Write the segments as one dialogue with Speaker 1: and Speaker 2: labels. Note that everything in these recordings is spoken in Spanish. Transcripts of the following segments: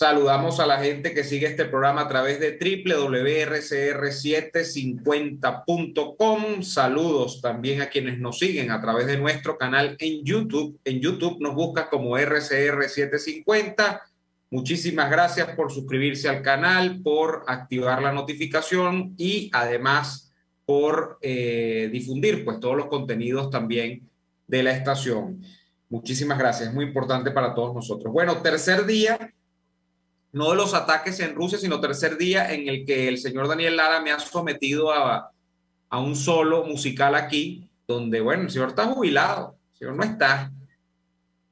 Speaker 1: Saludamos a la gente que sigue este programa a través de www.rcr750.com. Saludos también a quienes nos siguen a través de nuestro canal en YouTube. En YouTube nos busca como RCR750. Muchísimas gracias por suscribirse al canal, por activar la notificación y además por difundir pues todos los contenidos también de la estación. Muchísimas gracias, es muy importante para todos nosotros. Bueno, tercer día no de los ataques en Rusia, sino tercer día en el que el señor Daniel Lara me ha sometido a un solo musical aquí, donde, bueno, el señor está jubilado, el señor no está,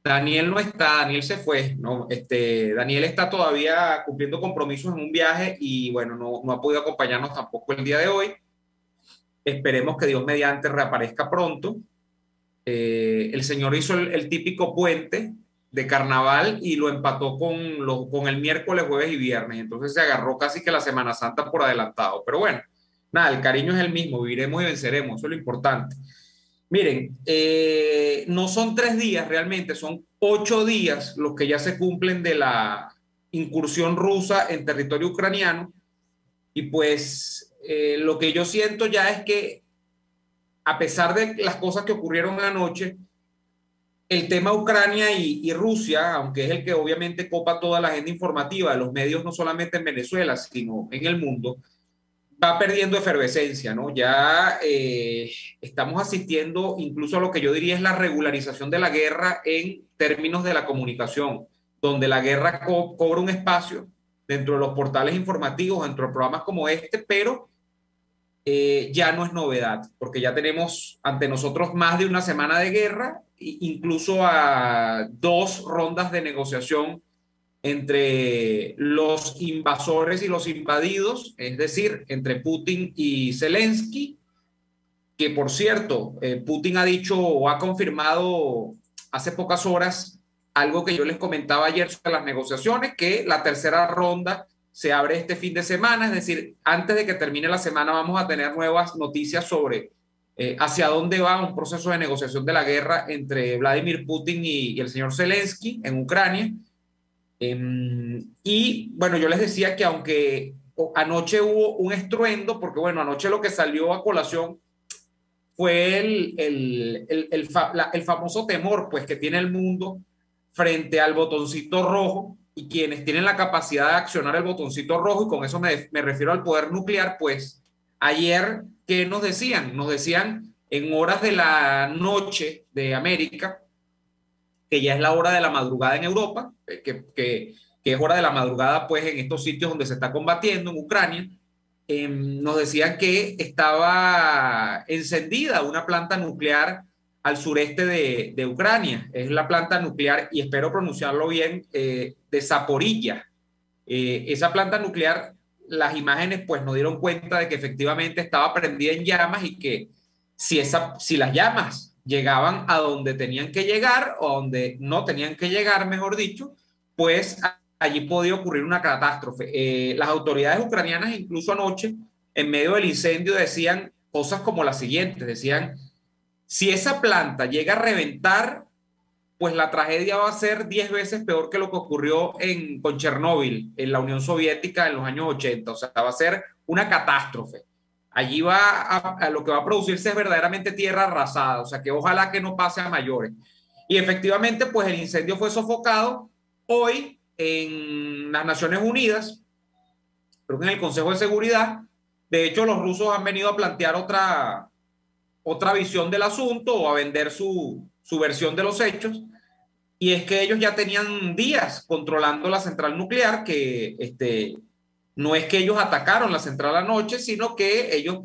Speaker 1: Daniel no está, Daniel se fue, no, Daniel está todavía cumpliendo compromisos en un viaje y, bueno, no ha podido acompañarnos tampoco el día de hoy. Esperemos que Dios mediante reaparezca pronto. El señor hizo el típico puente de carnaval y lo empató con el miércoles, jueves y viernes. Entonces se agarró casi que la Semana Santa por adelantado. Pero bueno, nada, el cariño es el mismo, viviremos y venceremos, eso es lo importante. Miren, no son 3 días realmente, son 8 días los que ya se cumplen de la incursión rusa en territorio ucraniano. Y pues lo que yo siento ya es que a pesar de las cosas que ocurrieron anoche, el tema Ucrania y Rusia, aunque es el que obviamente copa toda la agenda informativa de los medios, no solamente en Venezuela, sino en el mundo, va perdiendo efervescencia, ¿no? Ya estamos asistiendo incluso a lo que yo diría es la regularización de la guerra en términos de la comunicación, donde la guerra cobra un espacio dentro de los portales informativos, dentro de programas como este, pero ya no es novedad, porque ya tenemos ante nosotros más de una semana de guerra, incluso a 2 rondas de negociación entre los invasores y los invadidos, es decir, entre Putin y Zelensky, que por cierto, Putin ha dicho o ha confirmado hace pocas horas algo que yo les comentaba ayer sobre las negociaciones, que la tercera ronda se abre este fin de semana, es decir, antes de que termine la semana vamos a tener nuevas noticias sobre hacia dónde va un proceso de negociación de la guerra entre Vladimir Putin y el señor Zelensky en Ucrania. Y bueno, yo les decía que aunque anoche hubo un estruendo, porque bueno, anoche lo que salió a colación fue el famoso temor pues, que tiene el mundo frente al botoncito rojo y quienes tienen la capacidad de accionar el botoncito rojo, y con eso me refiero al poder nuclear, pues ayer, ¿qué nos decían? Nos decían en horas de la noche de América, que ya es la hora de la madrugada en Europa, que es hora de la madrugada pues en estos sitios donde se está combatiendo en Ucrania. Nos decían que estaba encendida una planta nuclear al sureste de Ucrania. Es la planta nuclear, y espero pronunciarlo bien, de Zaporilla. Esa planta nuclear, las imágenes pues nos dieron cuenta de que efectivamente estaba prendida en llamas y que si las llamas llegaban a donde tenían que llegar o donde no tenían que llegar, mejor dicho, pues allí podía ocurrir una catástrofe. Las autoridades ucranianas incluso anoche, en medio del incendio, decían cosas como las siguientes, decían, si esa planta llega a reventar, pues la tragedia va a ser 10 veces peor que lo que ocurrió con Chernóbil en la Unión Soviética en los años 80. O sea, va a ser una catástrofe. Allí a lo que va a producirse es verdaderamente tierra arrasada, o sea que ojalá que no pase a mayores. Y efectivamente, pues el incendio fue sofocado hoy en las Naciones Unidas, creo que en el Consejo de Seguridad. De hecho, los rusos han venido a plantear otra visión del asunto o a vender su versión de los hechos. Y es que ellos ya tenían días controlando la central nuclear, que no es que ellos atacaron la central anoche, sino que ellos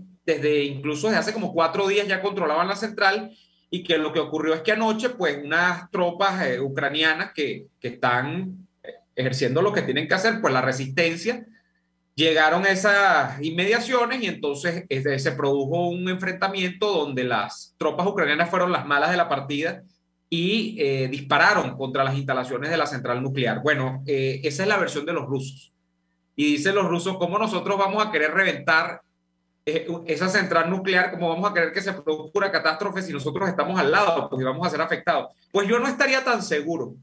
Speaker 1: incluso desde hace como 4 días ya controlaban la central, y que lo que ocurrió es que anoche pues unas tropas ucranianas que están ejerciendo lo que tienen que hacer, pues la resistencia, llegaron a esas inmediaciones y entonces se produjo un enfrentamiento donde las tropas ucranianas fueron las malas de la partida y dispararon contra las instalaciones de la central nuclear. Bueno, esa es la versión de los rusos. Y dicen los rusos, ¿cómo nosotros vamos a querer reventar esa central nuclear? ¿Cómo vamos a querer que se produzca una catástrofe si nosotros estamos al lado? Pues vamos a ser afectados. Pues yo no estaría tan seguro.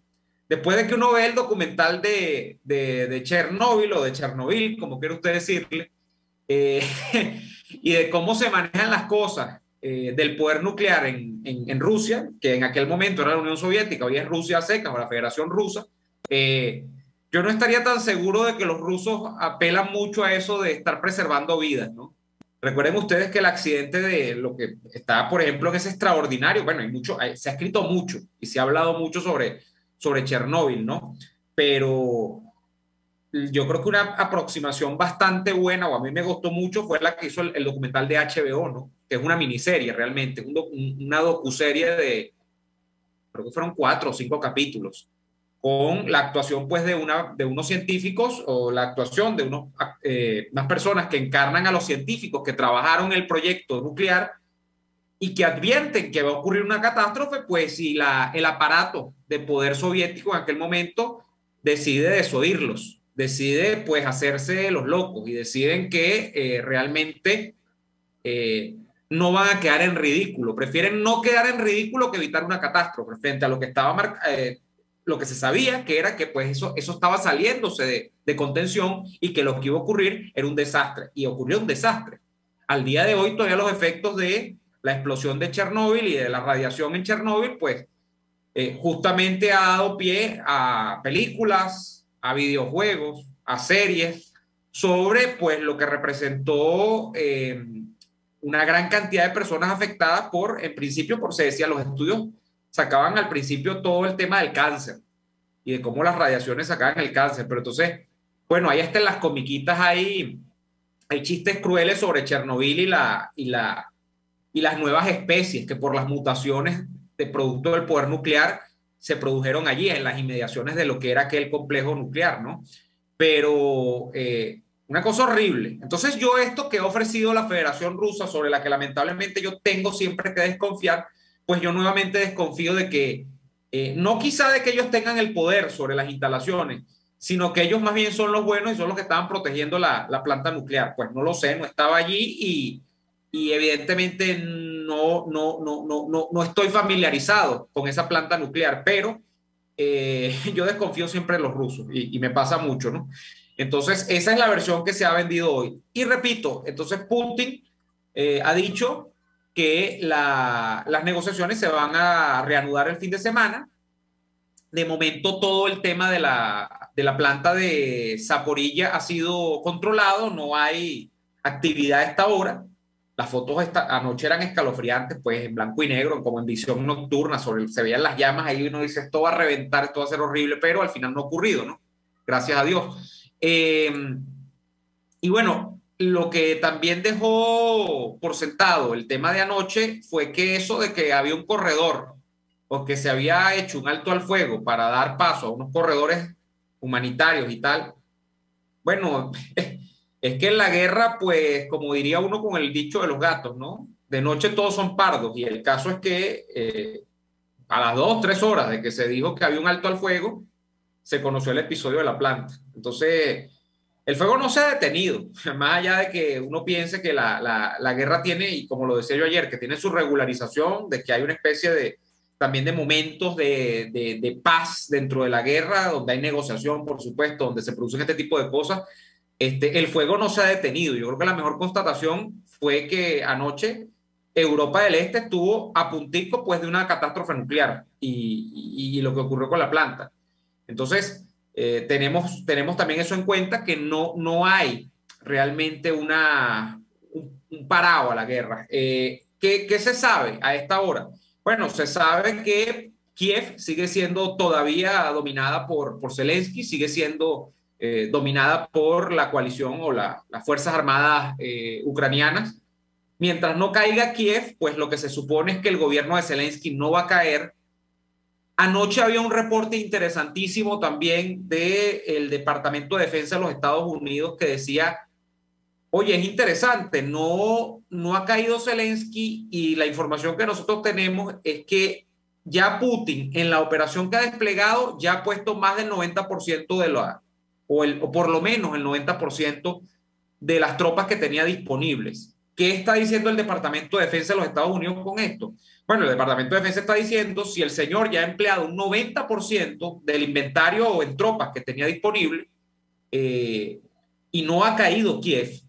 Speaker 1: después de que uno ve el documental de Chernobyl o de Chernobyl, como quiera usted decirle, eh, y de cómo se manejan las cosas del poder nuclear en Rusia, que en aquel momento era la Unión Soviética, hoy es Rusia a secas o la Federación Rusa, yo no estaría tan seguro de que los rusos apelan mucho a eso de estar preservando vidas, ¿no? Recuerden ustedes que el accidente de lo que está, por ejemplo, en ese extraordinario, bueno, se ha escrito mucho y se ha hablado mucho sobre Chernóbil, ¿no? Pero yo creo que una aproximación bastante buena, o a mí me gustó mucho, fue la que hizo el documental de HBO, ¿no? Que es una miniserie realmente, una docuserie creo que fueron 4 o 5 capítulos, con la actuación pues de unos científicos o la actuación de unas personas que encarnan a los científicos que trabajaron en el proyecto nuclear y que advierten que va a ocurrir una catástrofe, pues si el aparato de poder soviético en aquel momento decide desoírlos, decide pues hacerse los locos y deciden que realmente eh, no van a quedar en ridículo, prefieren no quedar en ridículo que evitar una catástrofe frente a lo que lo que se sabía que era que pues eso estaba saliéndose de contención y que lo que iba a ocurrir era un desastre y ocurrió un desastre. Al día de hoy todavía los efectos de la explosión de Chernóbil y de la radiación en Chernóbil pues justamente ha dado pie a películas, a videojuegos, a series sobre pues lo que representó una gran cantidad de personas afectadas en principio, se decía, los estudios sacaban al principio todo el tema del cáncer y de cómo las radiaciones sacaban el cáncer, pero entonces, bueno, ahí hasta en las comiquitas hay chistes crueles sobre Chernobyl y las nuevas especies que por las mutaciones de producto del poder nuclear se produjeron allí, en las inmediaciones de lo que era aquel complejo nuclear, ¿no? Pero una cosa horrible. Entonces yo esto que ha ofrecido la Federación Rusa, sobre la que lamentablemente yo tengo siempre que desconfiar, pues yo nuevamente desconfío de que, no quizá de que ellos tengan el poder sobre las instalaciones, sino que ellos más bien son los buenos y son los que estaban protegiendo la planta nuclear. Pues no lo sé, no estaba allí y evidentemente no estoy familiarizado con esa planta nuclear, pero yo desconfío siempre de los rusos y me pasa mucho, ¿no? Entonces, esa es la versión que se ha vendido hoy. Y repito, entonces Putin ha dicho que las negociaciones se van a reanudar el fin de semana. De momento, todo el tema de la planta de Zaporilla ha sido controlado, no hay actividad a esta hora. Las fotos anoche eran escalofriantes, pues en blanco y negro, como en visión nocturna, se veían las llamas ahí y uno dice, esto va a reventar, esto va a ser horrible, pero al final no ha ocurrido, ¿no? Gracias a Dios. Y bueno, lo que también dejó por sentado el tema de anoche fue que eso de que había un corredor o que se había hecho un alto al fuego para dar paso a unos corredores humanitarios y tal, bueno, es que en la guerra, pues, como diría uno con el dicho de los gatos, ¿no? De noche todos son pardos y el caso es que a las 2, 3 horas de que se dijo que había un alto al fuego, se conoció el episodio de la planta. Entonces, el fuego no se ha detenido, más allá de que uno piense que la guerra tiene, y como lo decía yo ayer, que tiene su regularización, de que hay una especie también de momentos de paz dentro de la guerra, donde hay negociación, por supuesto, donde se producen este tipo de cosas. El fuego no se ha detenido. Yo creo que la mejor constatación fue que anoche Europa del Este estuvo a puntico pues, de una catástrofe nuclear y lo que ocurrió con la planta. Entonces, tenemos también eso en cuenta, que no hay realmente un parado a la guerra. ¿Qué se sabe a esta hora? Bueno, se sabe que Kiev sigue siendo todavía dominada por Zelensky, sigue siendo dominada por la coalición o las Fuerzas Armadas ucranianas. Mientras no caiga Kiev, pues lo que se supone es que el gobierno de Zelensky no va a caer. Anoche había un reporte interesantísimo también del Departamento de Defensa de los Estados Unidos que decía, oye, es interesante, no ha caído Zelensky y la información que nosotros tenemos es que ya Putin en la operación que ha desplegado ya ha puesto más del 90% o por lo menos el 90% de las tropas que tenía disponibles. ¿Qué está diciendo el Departamento de Defensa de los Estados Unidos con esto? Bueno, el Departamento de Defensa está diciendo si el señor ya ha empleado un 90% del inventario en tropas que tenía disponible eh, y no ha caído Kiev,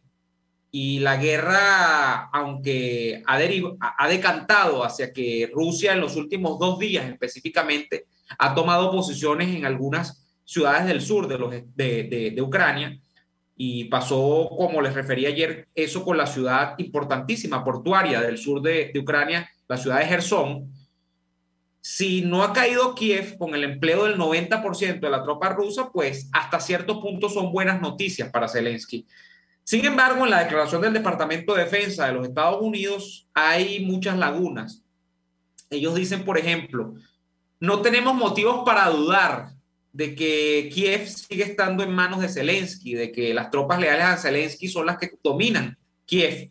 Speaker 1: y la guerra, aunque ha decantado hacia que Rusia en los últimos 2 días específicamente ha tomado posiciones en algunas ciudades del sur de Ucrania, y pasó, como les referí ayer, eso con la ciudad importantísima portuaria del sur de Ucrania, la ciudad de Gerson. Si no ha caído Kiev con el empleo del 90% de la tropa rusa, pues hasta cierto punto son buenas noticias para Zelensky. Sin embargo, en la declaración del Departamento de Defensa de los Estados Unidos hay muchas lagunas. Ellos dicen, por ejemplo, no tenemos motivos para dudar de que Kiev sigue estando en manos de Zelensky, de que las tropas leales a Zelensky son las que dominan Kiev,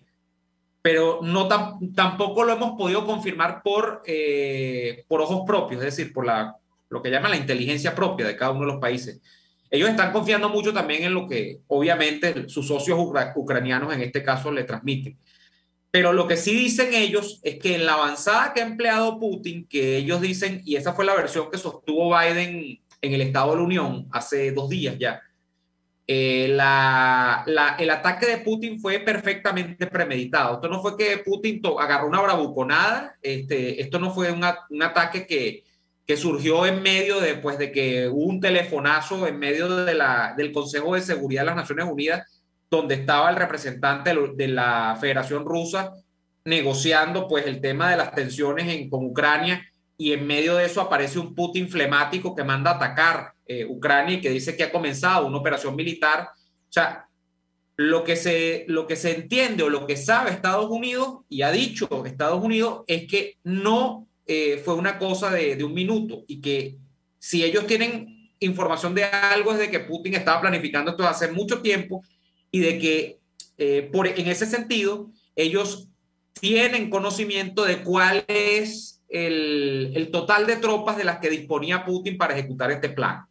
Speaker 1: pero no tampoco lo hemos podido confirmar por ojos propios, es decir, lo que llaman la inteligencia propia de cada uno de los países. Ellos están confiando mucho también en lo que obviamente sus socios ucranianos en este caso le transmiten. Pero lo que sí dicen ellos es que en la avanzada que ha empleado Putin, que ellos dicen, y esa fue la versión que sostuvo Biden en el Estado de la Unión hace 2 días ya, el ataque de Putin fue perfectamente premeditado. Esto no fue que Putin agarró una bravuconada, esto no fue un ataque que surgió en medio de que hubo un telefonazo en medio del Consejo de Seguridad de las Naciones Unidas, donde estaba el representante de la Federación Rusa negociando pues el tema de las tensiones con Ucrania, y en medio de eso aparece un Putin flemático que manda a atacar Ucrania y que dice que ha comenzado una operación militar. O sea, lo que se entiende o lo que sabe Estados Unidos y ha dicho Estados Unidos es que no fue una cosa de un minuto, y que si ellos tienen información de algo es de que Putin estaba planificando esto hace mucho tiempo, y de que en ese sentido ellos tienen conocimiento de cuál es el total de tropas de las que disponía Putin para ejecutar este plan.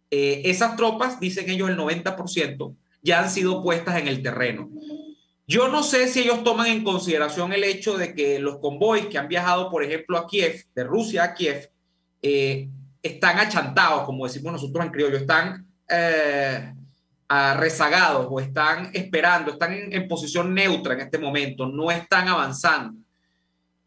Speaker 1: Esas tropas, dicen ellos, el 90% ya han sido puestas en el terreno. Yo no sé si ellos toman en consideración el hecho de que los convoys que han viajado, por ejemplo, a Kiev, de Rusia a Kiev, están achantados, como decimos nosotros en criollo, están rezagados, o están esperando, están en posición neutra en este momento, no están avanzando.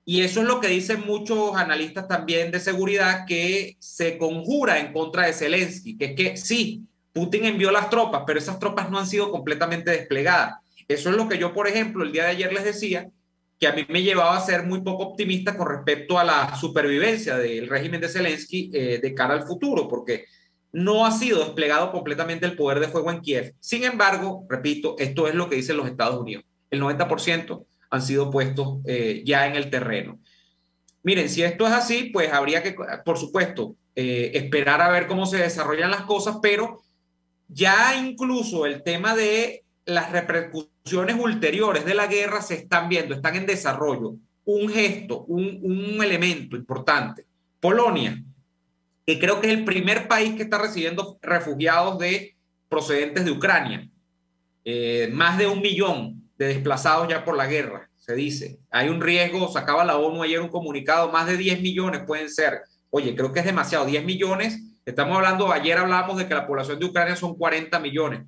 Speaker 1: Y eso es lo que dicen muchos analistas también de seguridad, que se conjura en contra de Zelensky, que es que sí, Putin envió las tropas, pero esas tropas no han sido completamente desplegadas. Eso es lo que yo, por ejemplo, el día de ayer les decía, que a mí me llevaba a ser muy poco optimista con respecto a la supervivencia del régimen de Zelensky de cara al futuro, porque no ha sido desplegado completamente el poder de fuego en Kiev. Sin embargo, repito, esto es lo que dicen los Estados Unidos. El 90% han sido puestos ya en el terreno. Miren, si esto es así, pues habría que, por supuesto, esperar a ver cómo se desarrollan las cosas, pero ya incluso el tema de las repercusiones ulteriores de la guerra se están viendo, están en desarrollo. Un gesto, un elemento importante. Polonia, que creo que es el primer país que está recibiendo refugiados procedentes de Ucrania. Más de 1 millón de desplazados ya por la guerra, se dice. Hay un riesgo, sacaba la ONU ayer un comunicado, más de 10 millones pueden ser. Oye, creo que es demasiado, 10 millones. Estamos hablando, ayer hablábamos de que la población de Ucrania son 40 millones.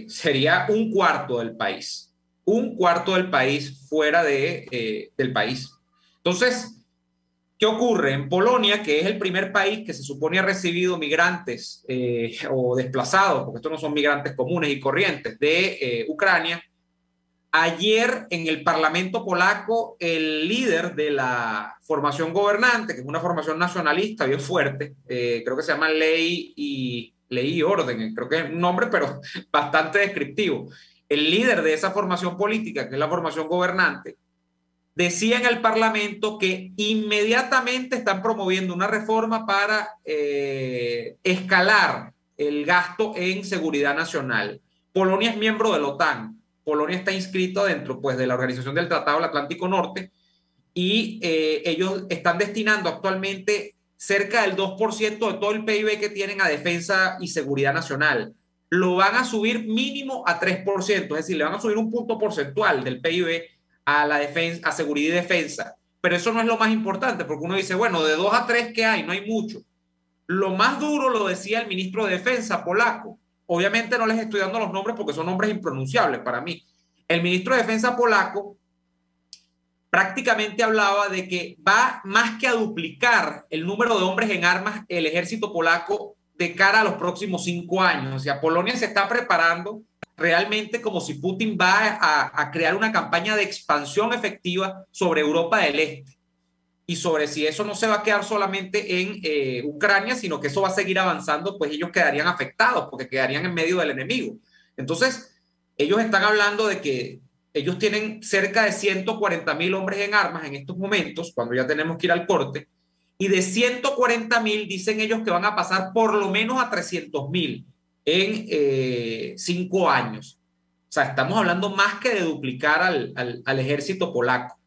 Speaker 1: Sería un cuarto del país. Un cuarto del país fuera del país. Entonces, ¿qué ocurre? En Polonia, que es el primer país que se supone ha recibido migrantes o desplazados, porque estos no son migrantes comunes y corrientes, de Ucrania, ayer en el Parlamento polaco, el líder de la formación gobernante, que es una formación nacionalista bien fuerte, creo que se llama Ley y Orden, creo que es un nombre, pero bastante descriptivo. El líder de esa formación política, que es la formación gobernante, decía en el Parlamento que inmediatamente están promoviendo una reforma para escalar el gasto en seguridad nacional. Polonia es miembro de la OTAN. Polonia está inscrito dentro pues, de la Organización del Tratado del Atlántico Norte, y ellos están destinando actualmente cerca del 2% de todo el PIB que tienen a defensa y seguridad nacional, lo van a subir mínimo a 3%, es decir, le van a subir un punto porcentual del PIB a la defensa, a seguridad y defensa. Pero eso no es lo más importante, porque uno dice, bueno, de 2 a 3, ¿qué hay? No hay mucho. Lo más duro lo decía el ministro de Defensa polaco. Obviamente no les estoy dando los nombres porque son nombres impronunciables para mí. El ministro de Defensa polaco prácticamente hablaba de que va más que a duplicar el número de hombres en armas el ejército polaco de cara a los próximos 5 años. O sea, Polonia se está preparando realmente como si Putin va a crear una campaña de expansión efectiva sobre Europa del Este. Y sobre si eso no se va a quedar solamente en Ucrania, sino que eso va a seguir avanzando, pues ellos quedarían afectados porque quedarían en medio del enemigo. Entonces, ellos están hablando de que ellos tienen cerca de 140.000 hombres en armas en estos momentos, cuando ya tenemos que ir al corte, y de 140.000 dicen ellos que van a pasar por lo menos a 300.000 en 5 años. O sea, estamos hablando más que de duplicar al ejército polaco.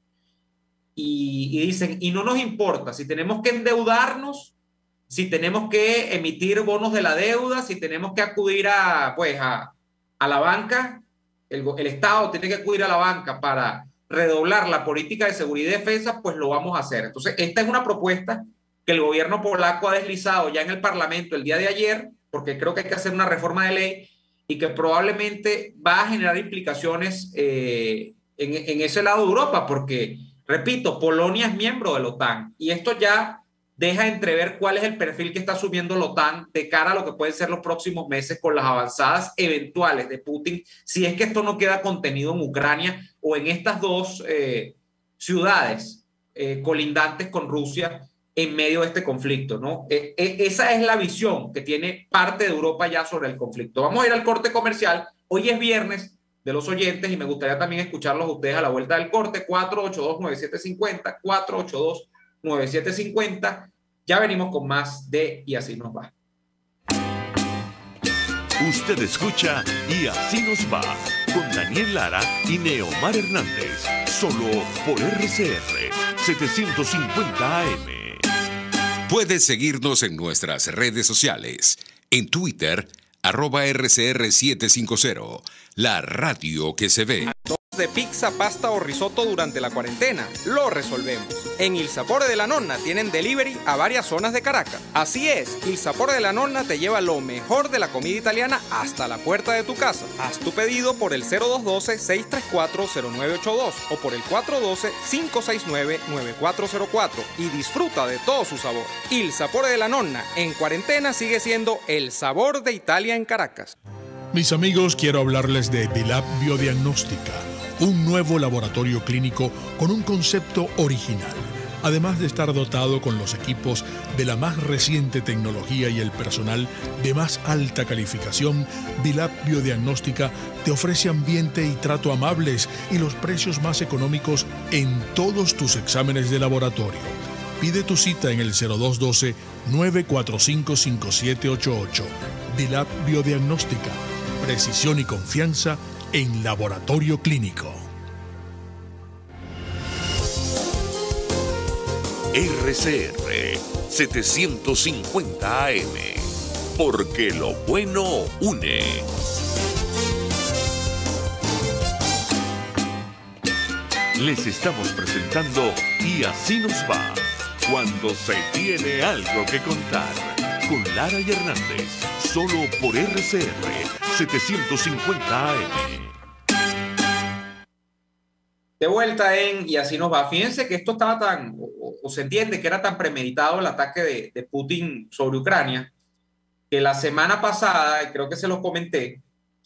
Speaker 1: Y dicen, y no nos importa si tenemos que endeudarnos, si tenemos que emitir bonos de la deuda, si tenemos que acudir a la banca, el Estado tiene que acudir a la banca para redoblar la política de seguridad y defensa, pues lo vamos a hacer. Entonces, esta es una propuesta que el gobierno polaco ha deslizado ya en el Parlamento el día de ayer, porque creo que hay que hacer una reforma de ley y que probablemente va a generar implicaciones en ese lado de Europa, porque, repito, Polonia es miembro de la OTAN y esto ya deja entrever cuál es el perfil que está asumiendo la OTAN de cara a lo que pueden ser los próximos meses con las avanzadas eventuales de Putin, si es que esto no queda contenido en Ucrania o en estas dos ciudades colindantes con Rusia en medio de este conflicto, ¿no? Esa es la visión que tiene parte de Europa ya sobre el conflicto. Vamos a ir al corte comercial. Hoy es viernes de los oyentes y me gustaría también escucharlos a ustedes a la vuelta del corte. 482-9750, 482-9750. Ya venimos con más de Y Así Nos Va.
Speaker 2: Usted escucha Y Así Nos Va con Daniel Lara y Neomar Hernández, solo por RCR 750 AM.
Speaker 3: Puedes seguirnos en nuestras redes sociales. En Twitter, @RCR750, la radio que se ve.
Speaker 4: De pizza, pasta o risotto durante la cuarentena, lo resolvemos. En Il Sapore de la Nonna tienen delivery a varias zonas de Caracas. Así es, Il Sapore de la Nonna te lleva lo mejor de la comida italiana hasta la puerta de tu casa. Haz tu pedido por el 0212-634-0982 o por el 412-569-9404 y disfruta de todo su sabor. Il Sapore de la Nonna en cuarentena sigue siendo el sabor de Italia en Caracas.
Speaker 5: Mis amigos, quiero hablarles de Vilap Biodiagnóstica, un nuevo laboratorio clínico con un concepto original. Además de estar dotado con los equipos de la más reciente tecnología y el personal de más alta calificación, Vilap Biodiagnóstica te ofrece ambiente y trato amables y los precios más económicos en todos tus exámenes de laboratorio. Pide tu cita en el 0212-945-5788. Vilap Biodiagnóstica. Precisión y confianza en laboratorio clínico.
Speaker 2: RCR 750 AM, porque lo bueno une. Les estamos presentando Y Así Nos Va, cuando se tiene algo que contar, con Lara y Hernández, solo por RCR 750 AM.
Speaker 1: De vuelta en Y Así Nos Va. Fíjense que esto estaba o se entiende que era tan premeditado el ataque de Putin sobre Ucrania, que la semana pasada, y creo que se los comenté,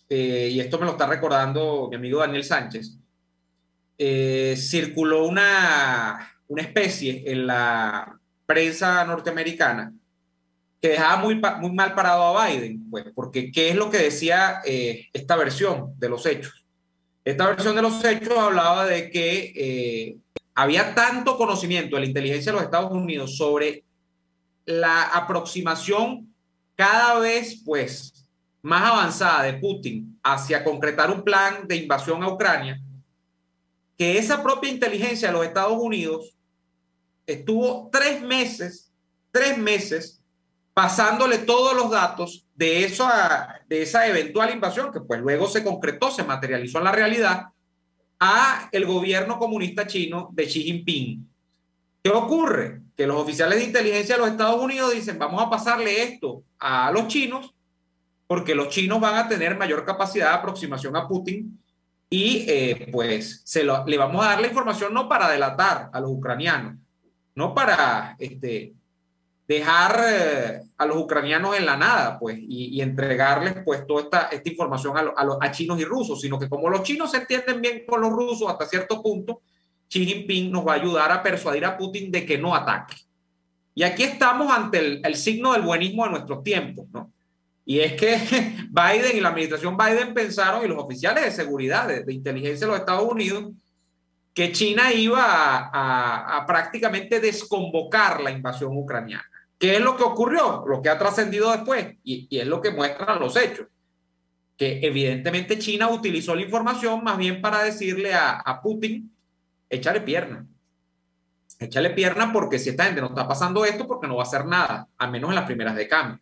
Speaker 1: y esto me lo está recordando mi amigo Daniel Sánchez, circuló una especie en la prensa norteamericana que dejaba muy mal parado a Biden, pues, porque ¿qué es lo que decía esta versión de los hechos? Esta versión de los hechos hablaba de que había tanto conocimiento de la inteligencia de los Estados Unidos sobre la aproximación cada vez pues, más avanzada de Putin hacia concretar un plan de invasión a Ucrania, que esa propia inteligencia de los Estados Unidos estuvo 3 meses pasándole todos los datos de esa eventual invasión, que pues luego se concretó, se materializó en la realidad, a el gobierno comunista chino de Xi Jinping. ¿Qué ocurre? Que los oficiales de inteligencia de los Estados Unidos dicen, vamos a pasarle esto a los chinos, porque los chinos van a tener mayor capacidad de aproximación a Putin y pues le vamos a dar la información no para delatar a los ucranianos, no para dejar a los ucranianos en la nada, pues, y entregarles pues toda esta información a chinos y rusos, sino que como los chinos se entienden bien con los rusos hasta cierto punto, Xi Jinping nos va a ayudar a persuadir a Putin de que no ataque. Y aquí estamos ante el signo del buenismo de nuestros tiempos, ¿no? Y es que Biden y la administración Biden pensaron, y los oficiales de seguridad, de inteligencia de los Estados Unidos, que China iba a prácticamente desconvocar la invasión ucraniana. ¿Qué es lo que ocurrió? Lo que ha trascendido después, y es lo que muestran los hechos, que evidentemente China utilizó la información más bien para decirle a Putin, échale pierna porque si esta gente no está pasando esto, porque no va a hacer nada, al menos en las primeras de cambio.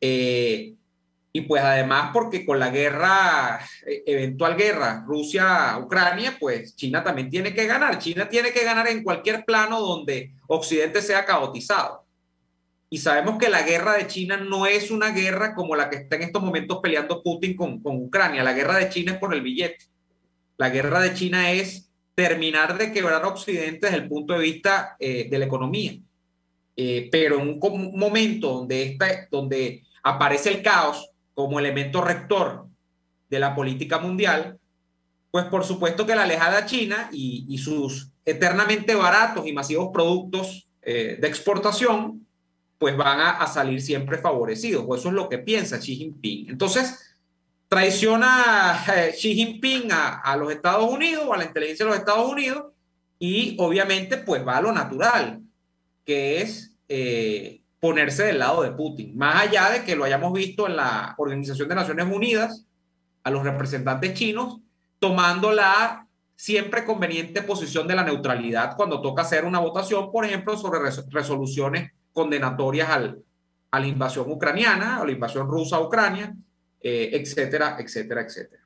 Speaker 1: Y pues además porque con la eventual guerra Rusia-Ucrania, pues China también tiene que ganar. China tiene que ganar en cualquier plano donde Occidente sea caotizado. Y sabemos que la guerra de China no es una guerra como la que está en estos momentos peleando Putin con Ucrania. La guerra de China es por el billete. La guerra de China es terminar de quebrar a Occidente desde el punto de vista de la economía. Pero en un momento donde aparece el caos como elemento rector de la política mundial, pues por supuesto que la alejada China y sus eternamente baratos y masivos productos de exportación, pues van a salir siempre favorecidos. O eso es lo que piensa Xi Jinping. Entonces, traiciona Xi Jinping a los Estados Unidos, a la inteligencia de los Estados Unidos, y obviamente pues va a lo natural, que es ponerse del lado de Putin. Más allá de que lo hayamos visto en la Organización de Naciones Unidas, a los representantes chinos tomando la siempre conveniente posición de la neutralidad cuando toca hacer una votación, por ejemplo, sobre resoluciones condenatorias a la invasión ucraniana, a la invasión rusa a Ucrania, etcétera, etcétera, etcétera.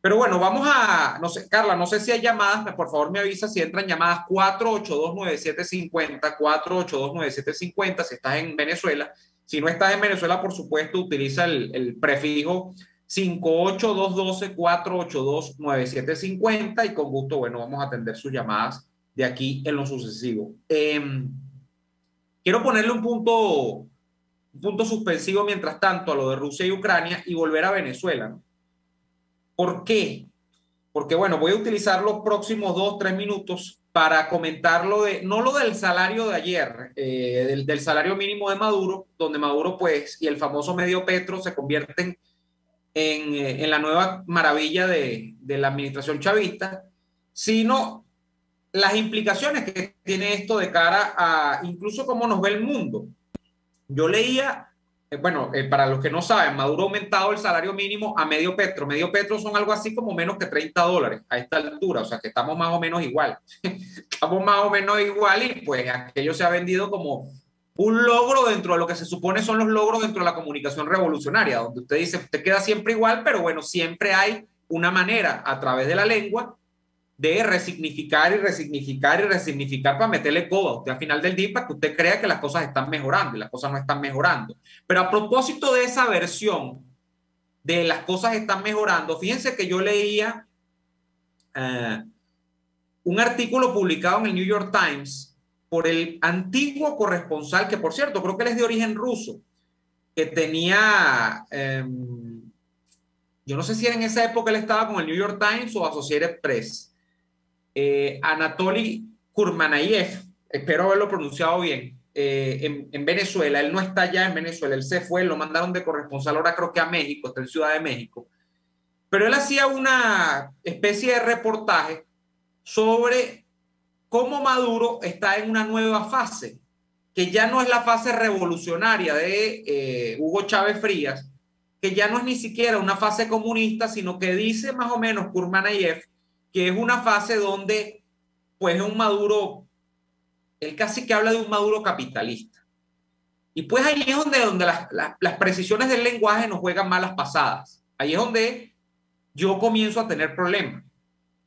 Speaker 1: Pero bueno, vamos a, no sé, Carla, no sé si hay llamadas, por favor me avisa si entran llamadas 4829750, 4829750, si estás en Venezuela. Si no estás en Venezuela, por supuesto, utiliza el prefijo 58224829750 y con gusto, bueno, vamos a atender sus llamadas de aquí en lo sucesivo. Quiero ponerle un punto suspensivo mientras tanto a lo de Rusia y Ucrania y volver a Venezuela, ¿no? ¿Por qué? Porque, bueno, voy a utilizar los próximos 2-3 minutos para comentar no lo del salario de ayer, del salario mínimo de Maduro, donde Maduro, pues, y el famoso medio Petro se convierten en la nueva maravilla de la administración chavista, sino las implicaciones que tiene esto de cara a incluso cómo nos ve el mundo. Yo leía, para los que no saben, Maduro ha aumentado el salario mínimo a medio petro. Medio petro son algo así como menos que $30 a esta altura, o sea que estamos más o menos igual. Estamos más o menos igual y pues aquello se ha vendido como un logro dentro de lo que se supone son los logros dentro de la comunicación revolucionaria, donde usted dice, usted queda siempre igual, pero bueno, siempre hay una manera a través de la lengua de resignificar y resignificar y resignificar para meterle coba a usted al final del día para que usted crea que las cosas están mejorando y las cosas no están mejorando. Pero a propósito de esa versión de las cosas están mejorando, fíjense que yo leía un artículo publicado en el New York Times por el antiguo corresponsal, que por cierto creo que él es de origen ruso, que tenía, yo no sé si en esa época él estaba con el New York Times o Associated Press, Anatoly Kurmanayev, espero haberlo pronunciado bien, en Venezuela. Él no está ya en Venezuela, él se fue, lo mandaron de corresponsal ahora creo que a México, está en Ciudad de México, pero él hacía una especie de reportaje sobre cómo Maduro está en una nueva fase, que ya no es la fase revolucionaria de Hugo Chávez Frías, que ya no es ni siquiera una fase comunista, sino que dice más o menos Kurmanayev que es una fase donde pues es un Maduro, él casi que habla de un Maduro capitalista. Y pues ahí es donde las precisiones del lenguaje nos juegan malas pasadas. Ahí es donde yo comienzo a tener problemas.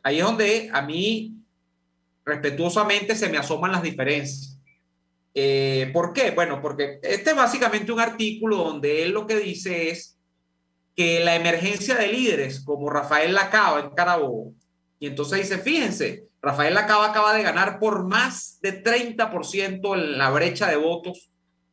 Speaker 1: Ahí es donde a mí, respetuosamente, se me asoman las diferencias. ¿Por qué? Bueno, porque este es básicamente un artículo donde él lo que dice es que la emergencia de líderes como Rafael Lacaba en Carabobo, y entonces dice, fíjense, Rafael Lacaba acaba de ganar por más de 30% en la brecha de votos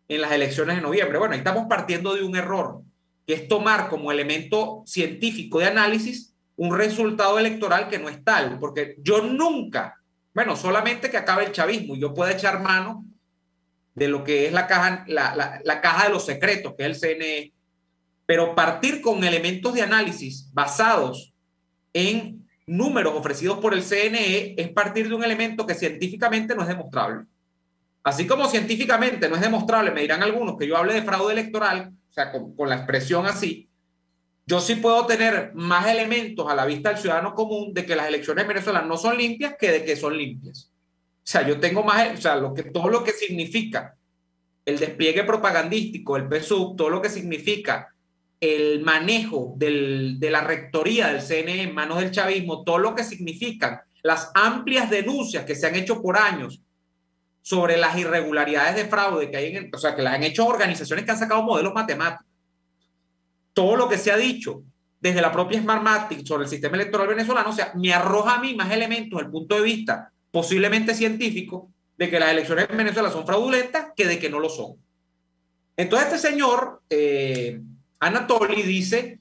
Speaker 1: en las elecciones de noviembre. Bueno, ahí estamos partiendo de un error, que es tomar como elemento científico de análisis un resultado electoral que no es tal, porque yo nunca, bueno, solamente que acabe el chavismo y yo pueda echar mano de lo que es la caja de los secretos, que es el CNE, pero partir con elementos de análisis basados en números ofrecidos por el CNE es partir de un elemento que científicamente no es demostrable. Así como científicamente no es demostrable, me dirán algunos que yo hable de fraude electoral, o sea, con la expresión así, yo sí puedo tener más elementos a la vista del ciudadano común de que las elecciones en Venezuela no son limpias que de que son limpias. O sea, yo tengo más, o sea, todo lo que significa el despliegue propagandístico, el PSUV, todo lo que significa el manejo de la rectoría del CNE en manos del chavismo, todo lo que significan las amplias denuncias que se han hecho por años sobre las irregularidades de fraude que hay o sea, que las han hecho organizaciones que han sacado modelos matemáticos. Todo lo que se ha dicho desde la propia Smartmatic sobre el sistema electoral venezolano, o sea, me arroja a mí más elementos desde el punto de vista posiblemente científico de que las elecciones en Venezuela son fraudulentas que de que no lo son. Entonces este señor Anatoly dice,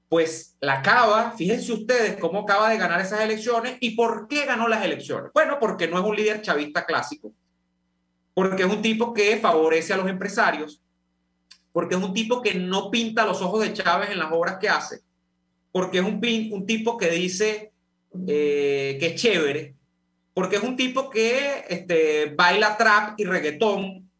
Speaker 1: pues Lacaba, fíjense ustedes cómo acaba de ganar esas elecciones y por qué ganó las elecciones. Bueno, porque no es un líder chavista clásico, porque es un tipo que favorece a los empresarios, porque es un tipo que no pinta los ojos de Chávez en las obras que hace, porque es un tipo que dice que es chévere, porque es un tipo que baila trap y reggaetón,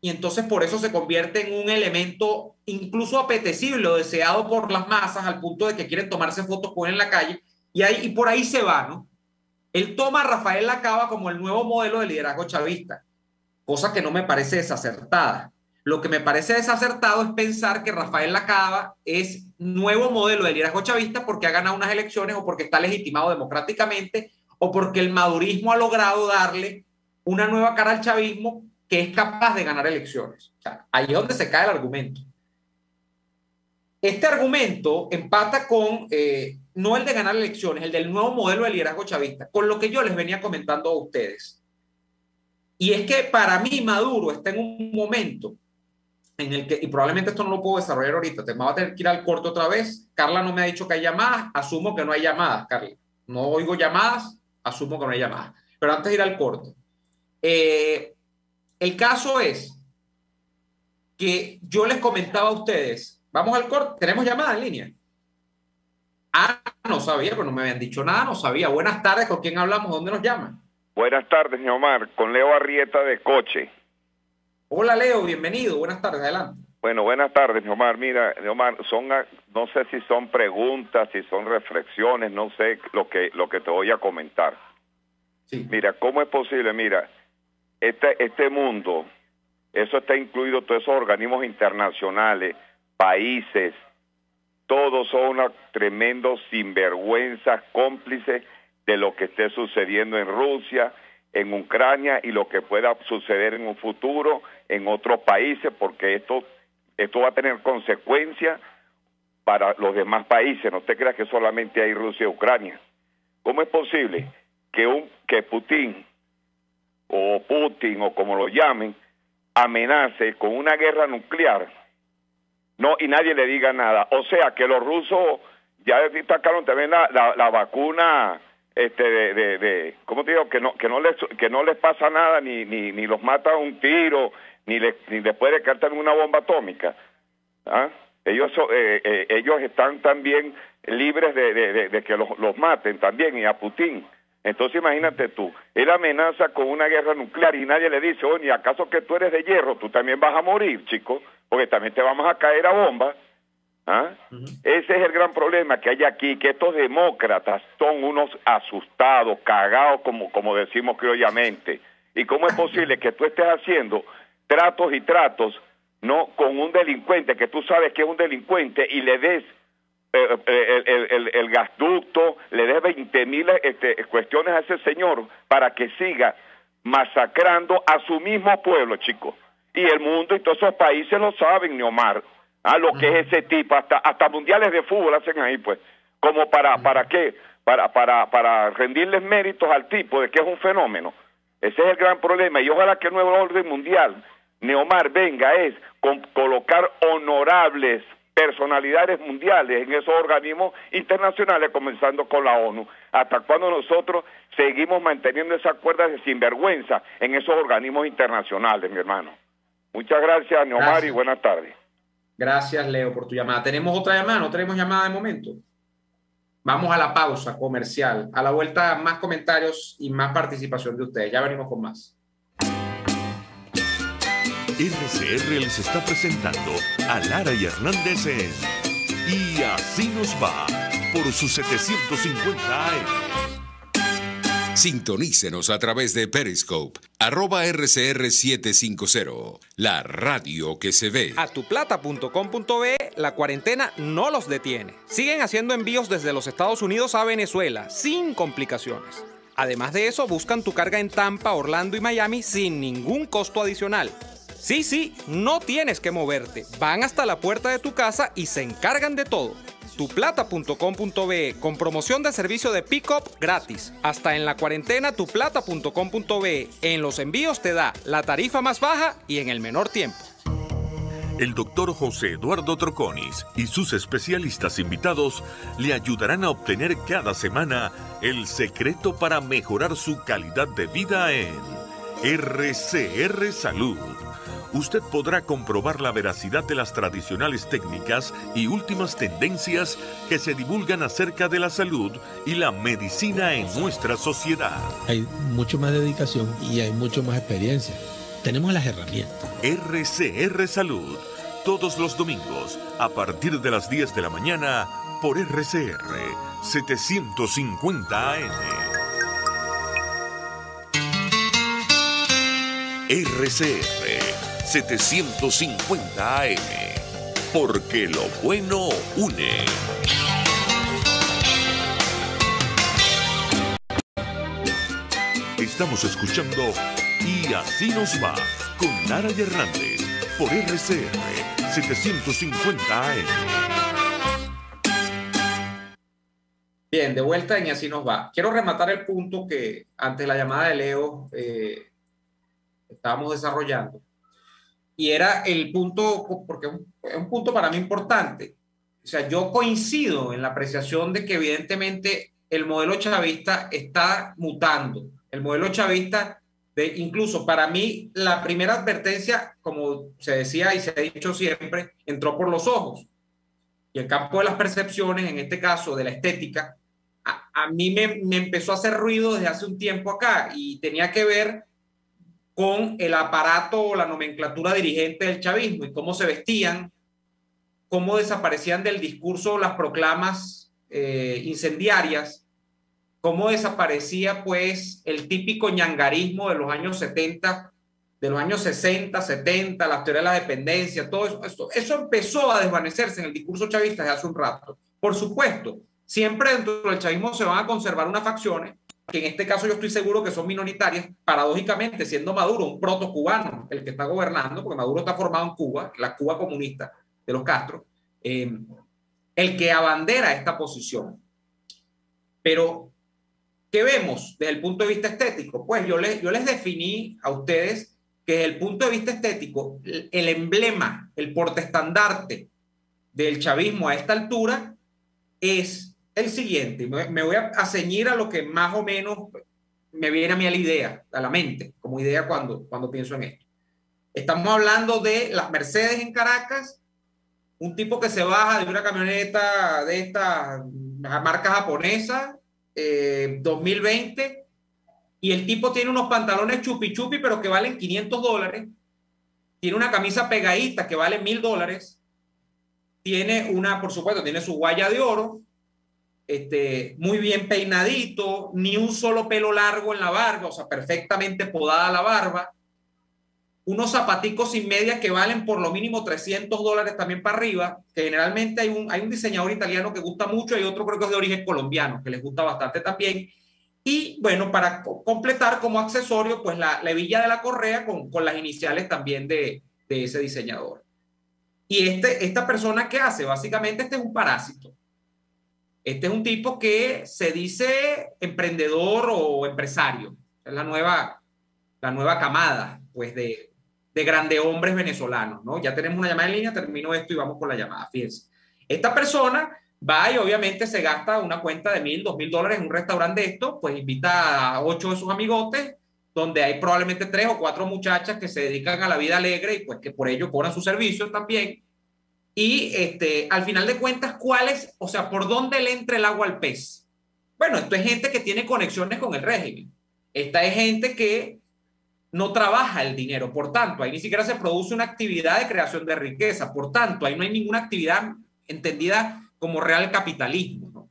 Speaker 1: y entonces por eso se convierte en un elemento incluso apetecible o deseado por las masas al punto de que quieren tomarse fotos con él en la calle, y por ahí se va, ¿no? Él toma a Rafael Lacaba como el nuevo modelo de liderazgo chavista, cosa que no me parece desacertada. Lo que me parece desacertado es pensar que Rafael Lacaba es nuevo modelo de liderazgo chavista porque ha ganado unas elecciones o porque está legitimado democráticamente o porque el madurismo ha logrado darle una nueva cara al chavismo que es capaz de ganar elecciones. O sea, ahí es donde se cae el argumento. Este argumento empata con, no el de ganar elecciones, el del nuevo modelo de liderazgo chavista, con lo que yo les venía comentando a ustedes. Y es que para mí Maduro está en un momento en el que, y probablemente esto no lo puedo desarrollar ahorita, te va a tener que ir al corte otra vez. Carla no me ha dicho que hay llamadas, asumo que no hay llamadas, Carla. No oigo llamadas, asumo que no hay llamadas. Pero antes de ir al corte, el caso es que yo les comentaba a ustedes, vamos al corte, tenemos llamada en línea. Ah, no sabía, pero no me habían dicho nada, no sabía. Buenas tardes, ¿con quién hablamos? ¿Dónde nos llaman?
Speaker 6: Buenas tardes, Neomar, con Leo Arrieta de Coche.
Speaker 1: Hola, Leo, bienvenido, buenas tardes, adelante.
Speaker 6: Bueno, buenas tardes, Neomar. Mira, Neomar, no sé si son preguntas, si son reflexiones, no sé lo que te voy a comentar. Sí. Mira, ¿cómo es posible? Mira, este mundo, eso está incluido todos esos organismos internacionales, países, todos son unos tremendos sinvergüenzas, cómplices de lo que esté sucediendo en Rusia, en Ucrania y lo que pueda suceder en un futuro en otros países, porque esto va a tener consecuencias para los demás países. No te creas que solamente hay Rusia y Ucrania. ¿Cómo es posible que Putin o como lo llamen, amenace con una guerra nuclear y nadie le diga nada? O sea, que los rusos ya sacaron también la vacuna ¿cómo te digo? Que no les pasa nada, ni los mata un tiro, ni les puede caer también una bomba atómica. ¿Ah? Ellos están también libres de que los maten también, y a Putin. Entonces imagínate tú, él amenaza con una guerra nuclear y nadie le dice, oye, ¿acaso que tú eres de hierro? Tú también vas a morir, chico, porque también te vamos a caer a bomba. ¿Ah? Ese es el gran problema que hay aquí, que estos demócratas son unos asustados, cagados, como decimos criollamente. ¿Y cómo es posible que tú estés haciendo tratos y tratos no con un delincuente que tú sabes que es un delincuente y le des el gasducto, le des 20,000 cuestiones a ese señor para que siga masacrando a su mismo pueblo, chicos. Y el mundo y todos esos países lo saben, Neomar, lo que es ese tipo, hasta mundiales de fútbol hacen ahí, pues, como ¿para qué? Para rendirles méritos al tipo de que es un fenómeno. Ese es el gran problema, y ojalá que el nuevo orden mundial, Neomar, venga, es colocar honorables personalidades mundiales en esos organismos internacionales, comenzando con la ONU. ¿Hasta cuándo nosotros seguimos manteniendo esas cuerdas de sinvergüenza en esos organismos internacionales, mi hermano? Muchas gracias, Neomar, gracias. Y buenas tardes.
Speaker 1: Gracias, Leo, por tu llamada. ¿Tenemos otra llamada? ¿No tenemos llamada de momento? Vamos a la pausa comercial. A la vuelta, más comentarios y más participación de ustedes. Ya venimos con más.
Speaker 2: RCR les está presentando a Lara y Hernández en Y Así Nos Va por sus 750 AM.
Speaker 3: Sintonícenos a través de Periscope, @RCR750, la radio que se ve.
Speaker 4: Atuplata.com.be, la cuarentena no los detiene. Siguen haciendo envíos desde los Estados Unidos a Venezuela, sin complicaciones. Además de eso, buscan tu carga en Tampa, Orlando y Miami sin ningún costo adicional. Sí, no tienes que moverte. Van hasta la puerta de tu casa y se encargan de todo. Tuplata.com.be, con promoción de servicio de pick-up gratis. Hasta en la cuarentena, tuplata.com.be. En los envíos te da la tarifa más baja y en el menor tiempo.
Speaker 2: El doctor José Eduardo Troconis y sus especialistas invitados le ayudarán a obtener cada semana el secreto para mejorar su calidad de vida en RCR Salud. Usted podrá comprobar la veracidad de las tradicionales técnicas y últimas tendencias que se divulgan acerca de la salud y la medicina en nuestra sociedad.
Speaker 7: Hay mucho más dedicación y hay mucho más experiencia. Tenemos las herramientas.
Speaker 2: RCR Salud, todos los domingos, a partir de las 10 de la mañana, por RCR 750 AM. RCR 750 AM, porque lo bueno une. Estamos escuchando Y Así Nos Va, con Lara y Hernández, por RCR 750 AM.
Speaker 1: Bien, de vuelta en Y Así Nos Va. Quiero rematar el punto que antes de la llamada de Leo estábamos desarrollando. Y era el punto, porque es un punto para mí importante. O sea, yo coincido en la apreciación de que evidentemente el modelo chavista está mutando. El modelo chavista, incluso para mí, la primera advertencia, como se decía y se ha dicho siempre, entró por los ojos. Y el campo de las percepciones, en este caso de la estética, a mí me empezó a hacer ruido desde hace un tiempo acá y tenía que ver con el aparato o la nomenclatura dirigente del chavismo y cómo se vestían, cómo desaparecían del discurso las proclamas incendiarias, cómo desaparecía pues el típico ñangarismo de los años 70, de los años 60, 70, la teoría de la dependencia, todo eso empezó a desvanecerse en el discurso chavista desde hace un rato. Por supuesto, siempre dentro del chavismo se van a conservar unas facciones que en este caso yo estoy seguro que son minoritarias, paradójicamente, siendo Maduro un proto-cubano el que está gobernando, porque Maduro está formado en Cuba, la Cuba comunista de los Castro, el que abandera esta posición. Pero, ¿qué vemos desde el punto de vista estético? Pues yo les definí a ustedes que desde el punto de vista estético, el emblema, el portaestandarte del chavismo a esta altura es el siguiente. Me voy a ceñir a lo que más o menos me viene a mí a la idea, a la mente, como idea cuando pienso en esto. Estamos hablando de las Mercedes en Caracas, un tipo que se baja de una camioneta de esta marca japonesa, 2020, y el tipo tiene unos pantalones chupi chupi, pero que valen $500, tiene una camisa pegadita que vale $1,000, tiene por supuesto, tiene su guaya de oro, muy bien peinadito, ni un solo pelo largo en la barba, o sea, perfectamente podada la barba, unos zapaticos sin medias que valen por lo mínimo $300 también para arriba, que generalmente hay un diseñador italiano que gusta mucho y otro creo que es de origen colombiano, que les gusta bastante también. Y bueno, para completar como accesorio, pues la hebilla de la correa con las iniciales también de ese diseñador. Y esta persona, ¿qué hace? Básicamente este es un parásito. Este es un tipo que se dice emprendedor o empresario. Es la nueva camada, pues, de grandes hombres venezolanos, ¿no? Ya tenemos una llamada en línea, termino esto y vamos con la llamada. Fíjense. Esta persona va y obviamente se gasta una cuenta de $1,000, $2,000 en un restaurante de esto, pues invita a 8 de sus amigotes, donde hay probablemente 3 o 4 muchachas que se dedican a la vida alegre y pues que por ello cobran sus servicios también. Y al final de cuentas, o sea, por dónde le entra el agua al pez? Bueno, esto es gente que tiene conexiones con el régimen. Esta es gente que no trabaja el dinero, por tanto, ahí ni siquiera se produce una actividad de creación de riqueza, por tanto, ahí no hay ninguna actividad entendida como real capitalismo, ¿no?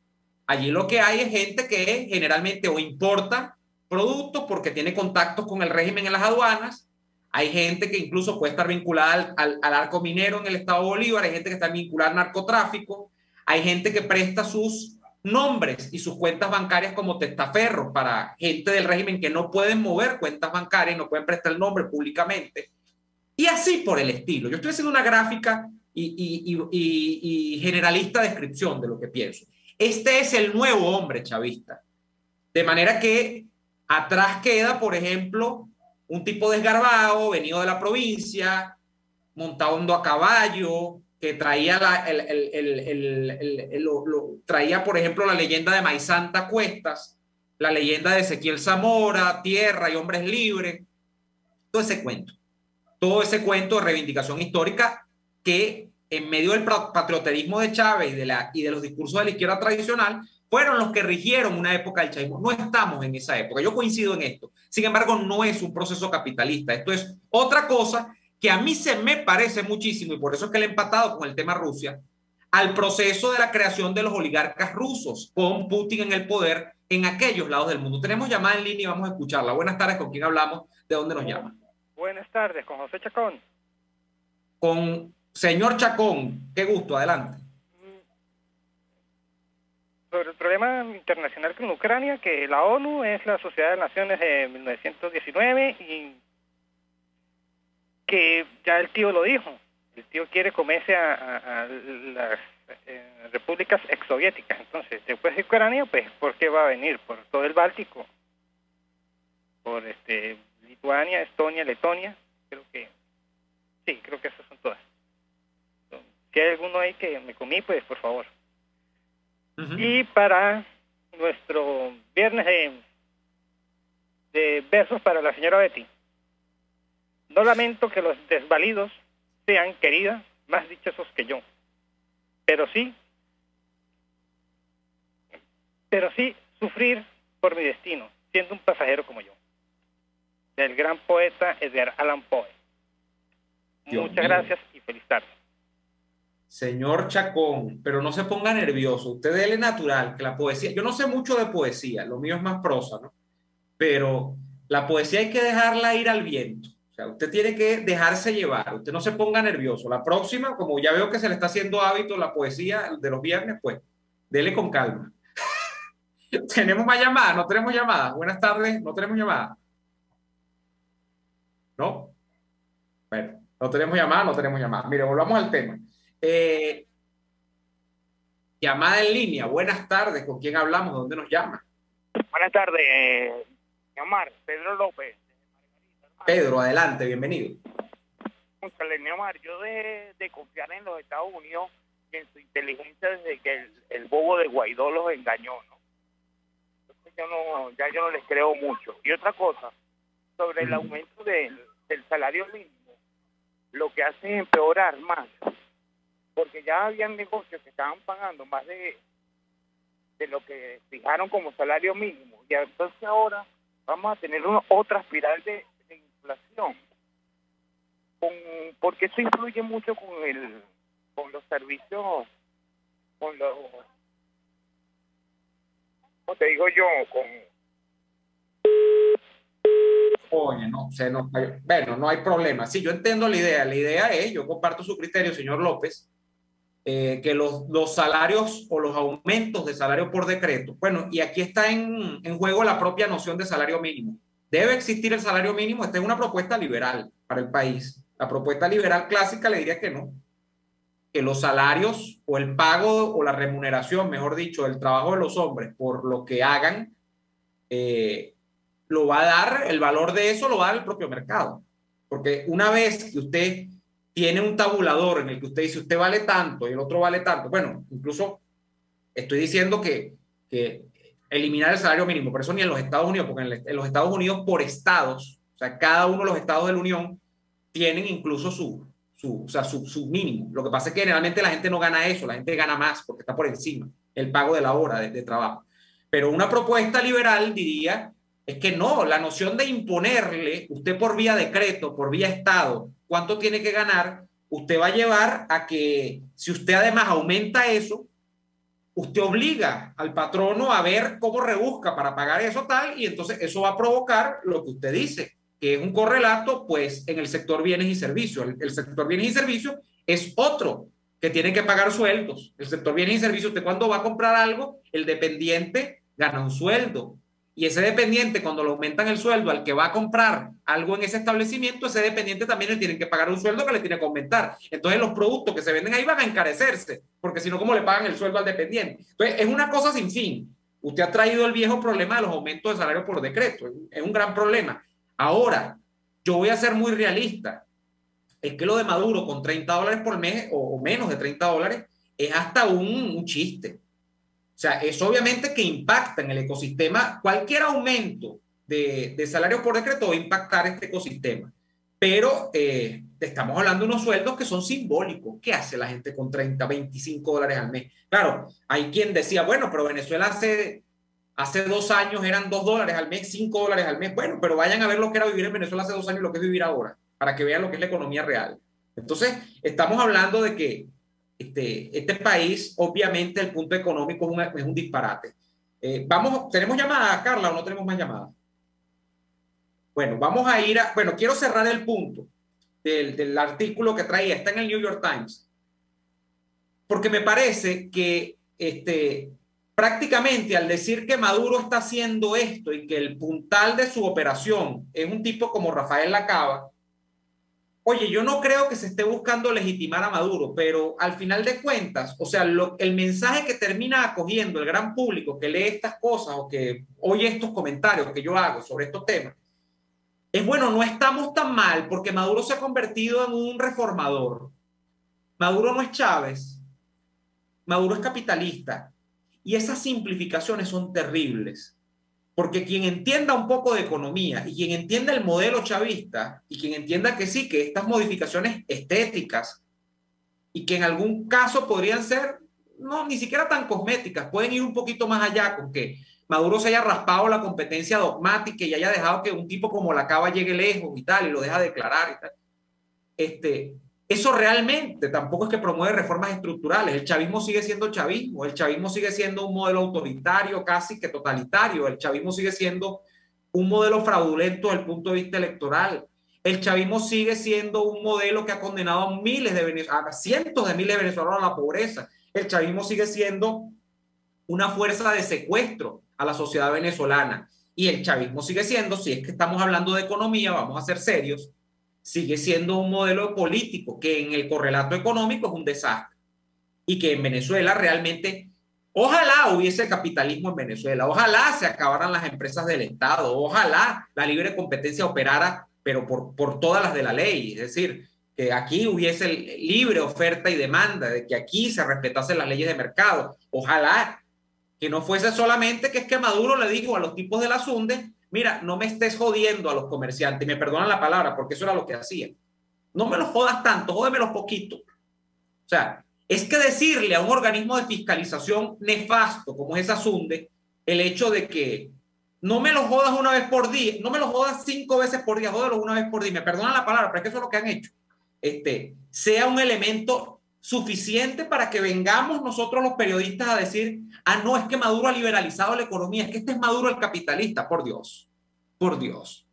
Speaker 1: Allí lo que hay es gente que generalmente o importa productos porque tiene contactos con el régimen en las aduanas, hay gente que incluso puede estar vinculada al arco minero en el estado Bolívar, hay gente que está vinculada al narcotráfico, hay gente que presta sus nombres y sus cuentas bancarias como testaferros para gente del régimen que no pueden mover cuentas bancarias, no pueden prestar el nombre públicamente, y así por el estilo. Yo estoy haciendo una gráfica y generalista descripción de lo que pienso. Este es el nuevo hombre chavista, de manera que atrás queda, por ejemplo, un tipo desgarbado, venido de la provincia, montando a caballo, que traía, traía, por ejemplo, la leyenda de Maizanta a cuestas, la leyenda de Ezequiel Zamora, Tierra y Hombres Libres, todo ese cuento de reivindicación histórica que en medio del patrioterismo de Chávez y de los discursos de la izquierda tradicional fueron los que rigieron una época del chavismo. No estamos en esa época, yo coincido en esto. Sin embargo, no es un proceso capitalista, esto es otra cosa que a mí se me parece muchísimo, y por eso es que le he empatado con el tema Rusia, al proceso de la creación de los oligarcas rusos, con Putin en el poder en aquellos lados del mundo. Tenemos llamada en línea y vamos a escucharla. Buenas tardes, ¿con quién hablamos? ¿De dónde nos llama?
Speaker 8: Buenas tardes, con José Chacón.
Speaker 1: Con señor Chacón, qué gusto, adelante.
Speaker 8: Sobre el problema internacional con Ucrania, que la ONU es la Sociedad de Naciones de 1919 y que ya el tío lo dijo, el tío quiere comerse a las repúblicas exsoviéticas. Entonces, después de Ucrania, pues, ¿por qué va a venir? Por todo el Báltico, por Lituania, Estonia, Letonia, creo que esas son todas. Si hay alguno ahí que me comí, pues por favor. Y para nuestro viernes de versos para la señora Betty, no lamento que los desvalidos sean, querida, más dichosos que yo, pero sí sufrir por mi destino, siendo un pasajero como yo. Del gran poeta Edgar Allan Poe. Muchas gracias y feliz tarde.
Speaker 1: Señor Chacón, pero no se ponga nervioso, usted déle natural, que la poesía, yo no sé mucho de poesía, lo mío es más prosa, ¿no? Pero la poesía hay que dejarla ir al viento, o sea, usted tiene que dejarse llevar, usted no se ponga nervioso. La próxima, como ya veo que se le está haciendo hábito la poesía de los viernes, pues, dele con calma. ¿Tenemos más llamadas? ¿No tenemos llamadas? Buenas tardes, ¿no tenemos llamadas? ¿No? Bueno, no tenemos llamadas. Mire, volvamos al tema. Llamada en línea, buenas tardes, ¿con quién hablamos? ¿De dónde nos llama?
Speaker 9: Buenas tardes, Neomar, Pedro López.
Speaker 1: Pedro, adelante, bienvenido.
Speaker 9: Neomar, yo de confiar en los Estados Unidos y en su inteligencia desde que el bobo de Guaidó los engañó, ¿no? Entonces yo no les creo mucho. Y otra cosa, sobre el aumento del salario mínimo, lo que hace es empeorar más, porque ya habían negocios que estaban pagando más de lo que fijaron como salario mínimo, y entonces ahora vamos a tener otra espiral de inflación, porque eso influye mucho con los servicios, con los, ¿cómo te digo yo?
Speaker 1: Oye, no, bueno, no hay problema. Sí, yo entiendo la idea. La idea es, yo comparto su criterio, señor López, que los salarios o los aumentos de salario por decreto, bueno, y aquí está en juego la propia noción de salario mínimo. Debe existir el salario mínimo. Esta es una propuesta liberal para el país. La propuesta liberal clásica le diría que no, que los salarios o el pago o la remuneración, mejor dicho, del trabajo de los hombres por lo que hagan, lo va a dar, el valor de eso lo va a dar el propio mercado. Porque una vez que usted tiene un tabulador en el que usted dice usted vale tanto y el otro vale tanto, bueno, incluso estoy diciendo que eliminar el salario mínimo, por eso ni en los Estados Unidos, porque en los Estados Unidos por estados, o sea, cada uno de los estados de la Unión tienen incluso su mínimo. Lo que pasa es que generalmente la gente no gana eso, la gente gana más porque está por encima el pago de la hora de trabajo. Pero una propuesta liberal diría es que no, la noción de imponerle usted por vía decreto, por vía estado, cuánto tiene que ganar, usted va a llevar a que si usted además aumenta eso, usted obliga al patrono a ver cómo rebusca para pagar eso tal, y entonces eso va a provocar lo que usted dice, que es un correlato pues en el sector bienes y servicios. El sector bienes y servicios es otro que tiene que pagar sueldos. El sector bienes y servicios, usted cuando va a comprar algo, el dependiente gana un sueldo. Y ese dependiente, cuando le aumentan el sueldo al que va a comprar algo en ese establecimiento, ese dependiente también le tienen que pagar un sueldo que le tiene que aumentar. Entonces los productos que se venden ahí van a encarecerse, porque si no, ¿cómo le pagan el sueldo al dependiente? Entonces es una cosa sin fin. Usted ha traído el viejo problema de los aumentos de salario por decreto. Es un gran problema. Ahora, yo voy a ser muy realista. Es que lo de Maduro con $30 por mes o menos de $30 es hasta un chiste. O sea, es obviamente que impacta en el ecosistema. Cualquier aumento de salario por decreto va a impactar este ecosistema. Pero estamos hablando de unos sueldos que son simbólicos. ¿Qué hace la gente con $30, $25 al mes? Claro, hay quien decía, bueno, pero Venezuela hace 2 años eran $2 al mes, $5 al mes. Bueno, pero vayan a ver lo que era vivir en Venezuela hace 2 años y lo que es vivir ahora, para que vean lo que es la economía real. Entonces, estamos hablando de que este país, obviamente, el punto económico es un disparate. ¿Tenemos llamada, Carla, o no tenemos más llamadas? Bueno, vamos a ir a... Bueno, quiero cerrar el punto del artículo que traía. Está en el New York Times. Porque me parece que prácticamente al decir que Maduro está haciendo esto y que el puntal de su operación es un tipo como Rafael Lacaba, oye, yo no creo que se esté buscando legitimar a Maduro, pero al final de cuentas, o sea, el mensaje que termina acogiendo el gran público que lee estas cosas o que oye estos comentarios que yo hago sobre estos temas, es bueno, no estamos tan mal porque Maduro se ha convertido en un reformador. Maduro no es Chávez, Maduro es capitalista. Y esas simplificaciones son terribles. Porque quien entienda un poco de economía y quien entienda el modelo chavista y quien entienda que sí, que estas modificaciones estéticas y que en algún caso podrían ser, no, ni siquiera tan cosméticas, pueden ir un poquito más allá con que Maduro se haya raspado la competencia dogmática y haya dejado que un tipo como Lacaba llegue lejos y tal, y lo deja declarar y tal. Eso realmente tampoco es que promueve reformas estructurales. El chavismo sigue siendo chavismo, el chavismo sigue siendo un modelo autoritario, casi que totalitario, el chavismo sigue siendo un modelo fraudulento desde el punto de vista electoral, el chavismo sigue siendo un modelo que ha condenado a cientos de miles de venezolanos a la pobreza, el chavismo sigue siendo una fuerza de secuestro a la sociedad venezolana, y el chavismo sigue siendo, si es que estamos hablando de economía, vamos a ser serios, sigue siendo un modelo político que en el correlato económico es un desastre y que en Venezuela realmente, ojalá hubiese capitalismo en Venezuela, ojalá se acabaran las empresas del Estado, ojalá la libre competencia operara, pero por todas las de la ley, es decir, que aquí hubiese libre oferta y demanda, de que aquí se respetasen las leyes de mercado, ojalá que no fuese solamente que es que Maduro le dijo a los tipos de la Sunde, mira, no me estés jodiendo a los comerciantes, y me perdonan la palabra, porque eso era lo que hacían. No me los jodas tanto, jódemelos poquito. O sea, es que decirle a un organismo de fiscalización nefasto como es esa Sunde, el hecho de que no me los jodas una vez por día, no me los jodas 5 veces por día, jódelos una vez por día, me perdonan la palabra, pero es que eso es lo que han hecho. Sea un elemento suficiente para que vengamos nosotros los periodistas a decir, no, es que Maduro ha liberalizado la economía, es que este es Maduro el capitalista, por Dios, por Dios.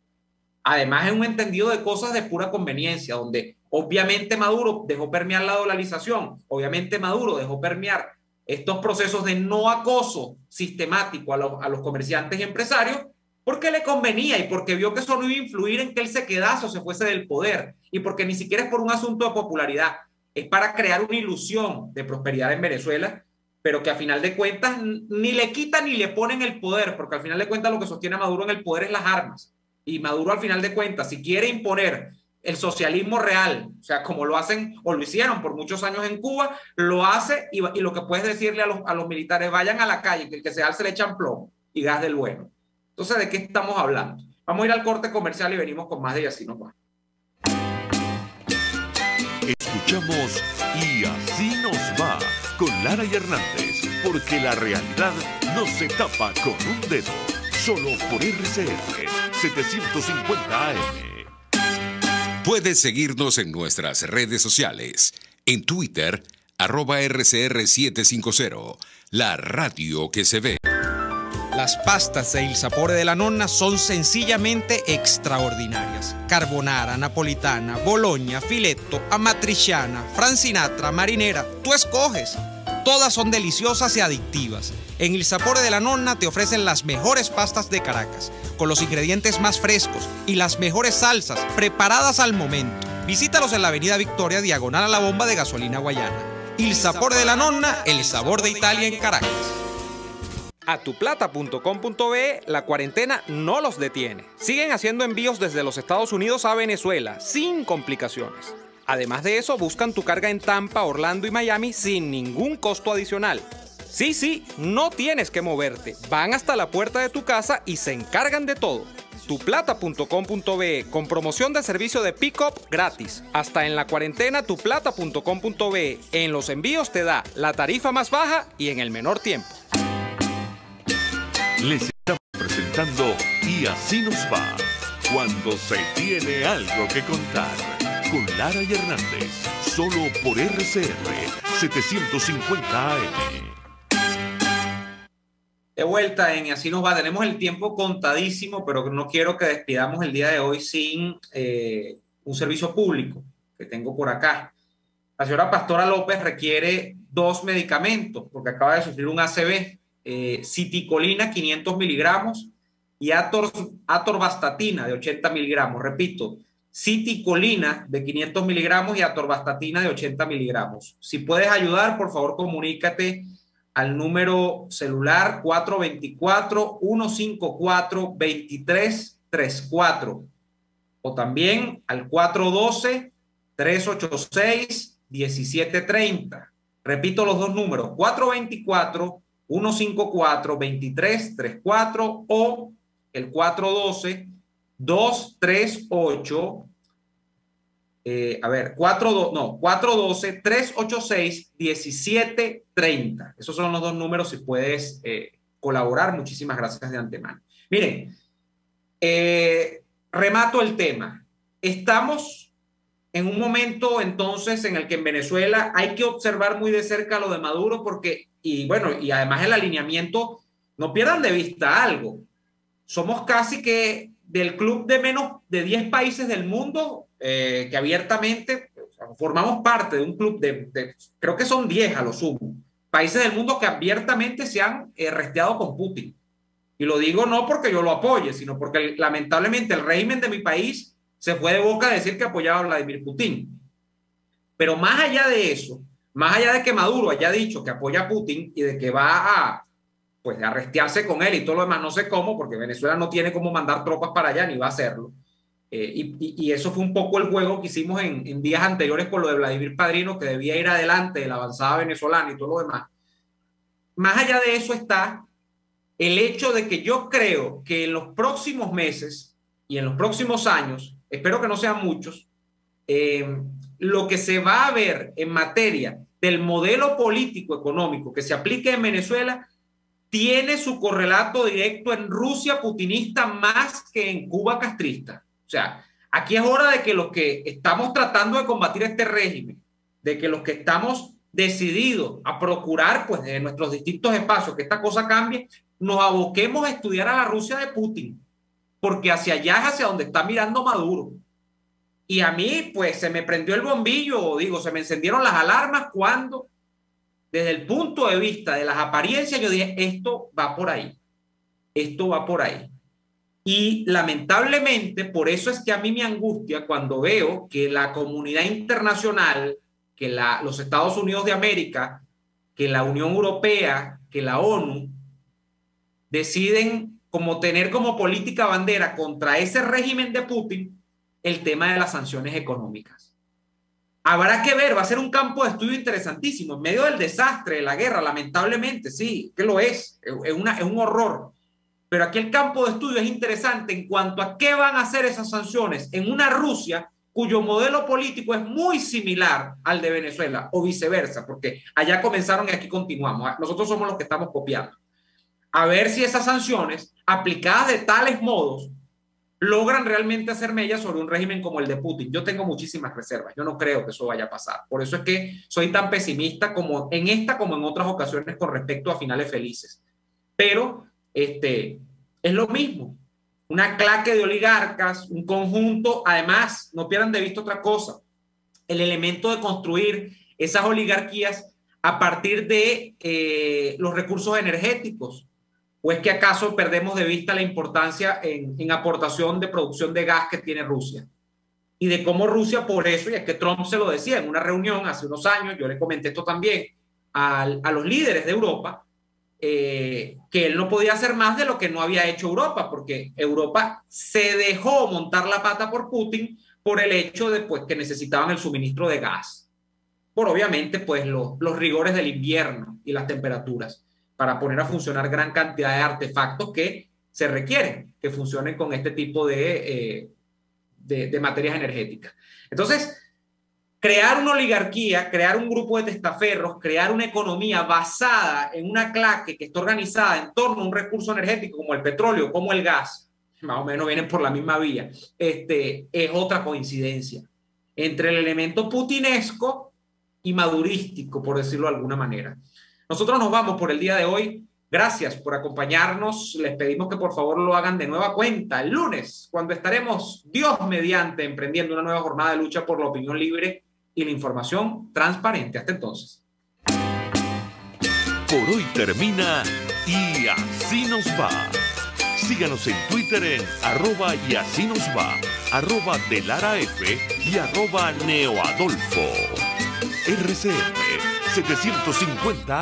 Speaker 1: Además, es un entendido de cosas de pura conveniencia, donde obviamente Maduro dejó permear la dolarización, obviamente Maduro dejó permear estos procesos de no acoso sistemático a los comerciantes y empresarios, porque le convenía y porque vio que eso no iba a influir en que él se quedase o se fuese del poder, y porque ni siquiera es por un asunto de popularidad, es para crear una ilusión de prosperidad en Venezuela, pero que a final de cuentas ni le quitan ni le ponen el poder, porque al final de cuentas lo que sostiene a Maduro en el poder es las armas. Y Maduro al final de cuentas, si quiere imponer el socialismo real, o sea, como lo hacen o lo hicieron por muchos años en Cuba, lo hace y lo que puedes decirle a los militares, vayan a la calle, que el que se alce le echan plomo y gas del bueno. Entonces, ¿de qué estamos hablando? Vamos a ir al corte comercial y venimos con más de Y Así Nos Va.
Speaker 2: Escuchamos Y Así Nos Va con Lara y Hernández, porque la realidad no se tapa con un dedo, solo por RCR 750 AM.
Speaker 3: Puedes seguirnos en nuestras redes sociales. En Twitter, @RCR750, la radio que se ve.
Speaker 4: Las pastas de Il Sapore della Nonna son sencillamente extraordinarias. Carbonara, napolitana, bologna, filetto, amatriciana, francinatra, marinera, tú escoges. Todas son deliciosas y adictivas. En Il Sapore della Nonna te ofrecen las mejores pastas de Caracas, con los ingredientes más frescos y las mejores salsas preparadas al momento. Visítalos en la avenida Victoria, diagonal a la bomba de gasolina Guayana. Il Sapore della Nonna, el sabor de Italia en Caracas. A tuplata.com.be la cuarentena no los detiene. Siguen haciendo envíos desde los Estados Unidos a Venezuela sin complicaciones. Además de eso, buscan tu carga en Tampa, Orlando y Miami sin ningún costo adicional. Sí, no tienes que moverte. Van hasta la puerta de tu casa y se encargan de todo. tuplata.com.be con promoción de servicio de pick-up gratis. Hasta en la cuarentena tuplata.com.be. En los envíos te da la tarifa más baja y en el menor tiempo.
Speaker 2: Les estamos presentando Y Así Nos Va, cuando se tiene algo que contar, con Lara y Hernández, solo por RCR 750 AM.
Speaker 1: De vuelta en Y Así Nos Va. Tenemos el tiempo contadísimo, pero no quiero que despidamos el día de hoy sin un servicio público que tengo por acá. La señora Pastora López requiere 2 medicamentos porque acaba de sufrir un ACV. Citicolina 500 miligramos y atorvastatina de 80 miligramos. Repito, citicolina de 500 miligramos y atorvastatina de 80 miligramos. Si puedes ayudar, por favor, comunícate al número celular 424-154-2334 o también al 412-386-1730. Repito los dos números, 424-154-2334 o el 412-238 412-386-1730. Esos son los dos números si puedes colaborar. Muchísimas gracias de antemano. Miren, remato el tema. Estamos en un momento entonces en el que en Venezuela hay que observar muy de cerca lo de Maduro porque, y además el alineamiento, no pierdan de vista algo. Somos casi que del club de menos de 10 países del mundo que abiertamente formamos parte de un club de creo que son 10 a lo sumo, países del mundo que abiertamente se han resteado con Putin. Y lo digo no porque yo lo apoye, sino porque lamentablemente el régimen de mi país se fue de boca a decir que apoyaba a Vladimir Putin. Pero más allá de eso, más allá de que Maduro haya dicho que apoya a Putin y de que va a arrestearse con él y todo lo demás, no sé cómo, porque Venezuela no tiene cómo mandar tropas para allá ni va a hacerlo. Y eso fue un poco el juego que hicimos en días anteriores con lo de Vladimir Padrino, que debía ir adelante de la avanzada venezolana y todo lo demás. Más allá de eso está el hecho de que yo creo que en los próximos meses y en los próximos años, espero que no sean muchos, lo que se va a ver en materia del modelo político económico que se aplique en Venezuela tiene su correlato directo en Rusia putinista más que en Cuba castrista. O sea, aquí es hora de que los que estamos tratando de combatir este régimen, de que los que estamos decididos a procurar en nuestros distintos espacios que esta cosa cambie, nos aboquemos a estudiar a la Rusia de Putin. porque hacia allá es hacia donde está mirando Maduro. Y a mí, pues, se me prendió el bombillo, digo, se me encendieron las alarmas cuando, desde el punto de vista de las apariencias, yo dije, esto va por ahí. Esto va por ahí. Y lamentablemente, por eso es que a mí me angustia cuando veo que la comunidad internacional, que los Estados Unidos de América, que la Unión Europea, que la ONU, deciden como tener como política bandera contra ese régimen de Putin el tema de las sanciones económicas. Habrá que ver, va a ser un campo de estudio interesantísimo, en medio del desastre, de la guerra, lamentablemente, sí, que lo es un horror. Pero aquí el campo de estudio es interesante en cuanto a qué van a hacer esas sanciones en una Rusia cuyo modelo político es muy similar al de Venezuela o viceversa, porque allá comenzaron y aquí continuamos. Nosotros somos los que estamos copiando. A ver si esas sanciones aplicadas de tales modos logran realmente hacer mella sobre un régimen como el de Putin. Yo tengo muchísimas reservas. Yo no creo que eso vaya a pasar. Por eso es que soy tan pesimista como en esta como en otras ocasiones con respecto a finales felices. Pero es lo mismo. Una claque de oligarcas, un conjunto. Además, no pierdan de vista otra cosa. El elemento de construir esas oligarquías a partir de los recursos energéticos. ¿O es que acaso perdemos de vista la importancia en aportación de producción de gas que tiene Rusia? Y de cómo Rusia, por eso, y es que Trump se lo decía en una reunión hace unos años, yo le comenté esto también a los líderes de Europa, que él no podía hacer más de lo que no había hecho Europa, porque Europa se dejó montar la pata por Putin por el hecho de pues, que necesitaban el suministro de gas. Por obviamente pues, los rigores del invierno y las temperaturas, para poner a funcionar gran cantidad de artefactos que se requieren que funcionen con este tipo de materias energéticas. Entonces, crear una oligarquía, crear un grupo de testaferros, crear una economía basada en una claque que está organizada en torno a un recurso energético como el petróleo, como el gas, más o menos vienen por la misma vía, es otra coincidencia entre el elemento putinesco y madurístico, por decirlo de alguna manera. Nosotros nos vamos por el día de hoy. Gracias por acompañarnos. Les pedimos que por favor lo hagan de nueva cuenta el lunes, cuando estaremos, Dios mediante, emprendiendo una nueva jornada de lucha por la opinión libre y la información transparente. Hasta entonces.
Speaker 2: Por hoy termina Y Así Nos Va. Síganos en Twitter en @YASÍNOSVA, @DeLaraF y @NeoAdolfo. RCF 750